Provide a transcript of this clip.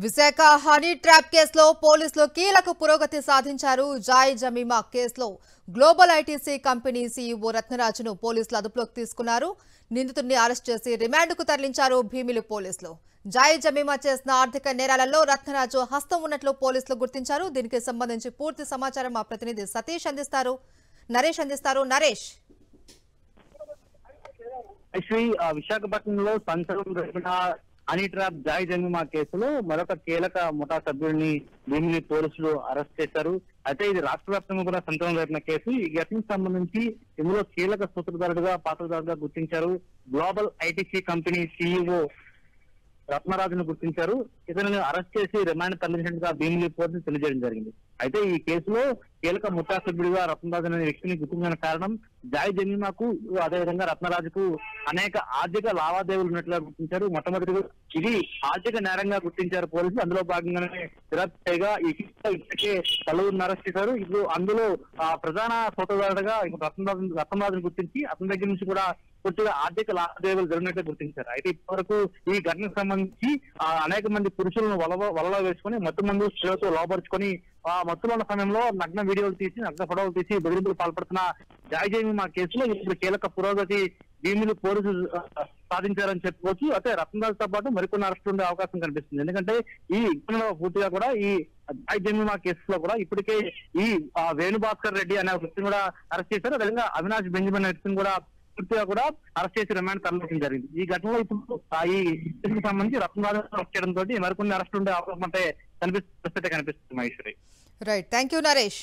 Visakha honey trap కేసులో పోలీసులు కీలక పురోగతి సాధించారు. జాయ్ జమీమా కేసులో గ్లోబల్ ఐటీసీ కంపెనీ సీఈఓ రత్నరాజును పోలీసులు అదుపులోకి తీసుకున్నారు. నిందితుడిని అరెస్ట్ చేసి రిమాండ్కు తరలించారు భీమిలి పోలీసులు. జాయ్ జమీమా చేసిన ఆర్థిక నేరాలలో రత్నరాజు హస్తం ఉన్నట్లు పోలీసులు గుర్తించారు. దీనికి సంబంధించి పూర్తి సమాచారం మా ప్రతినిధి సతీష్ అందిస్తారు. నరేష్ విశాఖపట్నంలో సంచలనం రేపిన హనీ ట్రాప్ జాయ్ జమీమా కేసులో మరొక కీలక ముఠా సభ్యుడిని భీమిలి పోలీసులు అరెస్ట్ చేశారు. అయితే ఇది రాష్ట్ర వ్యాప్తంగా కూడా సంచలనం రేపిన కేసు. ఈ ఘటనకు సంబంధించి ఇందులో కీలక సూత్రధారుడుగా పాత్రధారుగా గుర్తించారు. గ్లోబల్ ఐటీసీ కంపెనీ సీఈఓ రత్నరాజును గుర్తించారు. ఇతను అరెస్ట్ చేసి రిమాండ్ తరలించినట్టుగా భీమిలి పోలీసులు తెలియజేయడం జరిగింది. అయితే ఈ కేసులో కీలక ముఠా సభ్యుడిగా రత్నరాజు అనే వ్యక్తిని గుర్తించిన కారణం జాయ్ జమీమాకు అదేవిధంగా రత్నరాజుకు అనేక ఆర్థిక లావాదేవీలు ఉన్నట్లుగా గుర్తించారు. మొట్టమొదటిగా ఇది ఆర్థిక నేరంగా గుర్తించారు పోలీసులు. అందులో భాగంగానే ఫిర్యాదుగా ఈ ఇప్పటికే పలువురిని అరెస్ట్ చేశారు. ఇప్పుడు అందులో ప్రధాన సూత్రధారుడుగా రత్నరాజును గుర్తించి అతని దగ్గర నుంచి కూడా పూర్తిగా ఆర్థిక లావాదేవీలు జరిగినట్టు గుర్తించారు. అయితే ఇప్పటివరకు ఈ ఘటనకు సంబంధించి అనేక మంది పురుషులను వలలో వేసుకుని మత్తు మందు స్త్రీలతో లోపరుచుకొని మత్తులో ఉన్న సమయంలో నగ్న వీడియోలు తీసి నగ్న ఫోటోలు తీసి బెదిరింపులు పాల్పడుతున్న జాయ్ జమీమా కేసులో ఇప్పుడు కీలక పురోగతి భీమిలి పోలీసులు సాధించారని చెప్పుకోవచ్చు. అయితే రత్నరాజుతో పాటు మరికొన్ని అరెస్టులు ఉండే అవకాశం కనిపిస్తుంది. ఎందుకంటే ఈ ఘటనలో పూర్తిగా కూడా ఈ జాయ్ జమీమా కేసులో కూడా ఇప్పటికే ఈ వేణుభాస్కర్ రెడ్డి అనే వ్యక్తిని కూడా అరెస్ట్ చేశారు. అదేవిధంగా అవినాష్ బెంజమిన్ అనే వ్యక్తిని కూడా పూర్తిగా కూడా అరెస్ట్ చేసి రిమాండ్ తరలించడం జరిగింది. ఈ ఘటనలో ఇప్పుడు ఈ కేసుకు సంబంధించి రత్నరాజు అరెస్ట్ చేయడంతో మరికొన్ని అరెస్టులు ఉండే అవకాశం అంటే కనిపిస్తుంది Maheshwari. Right, thank you Naresh.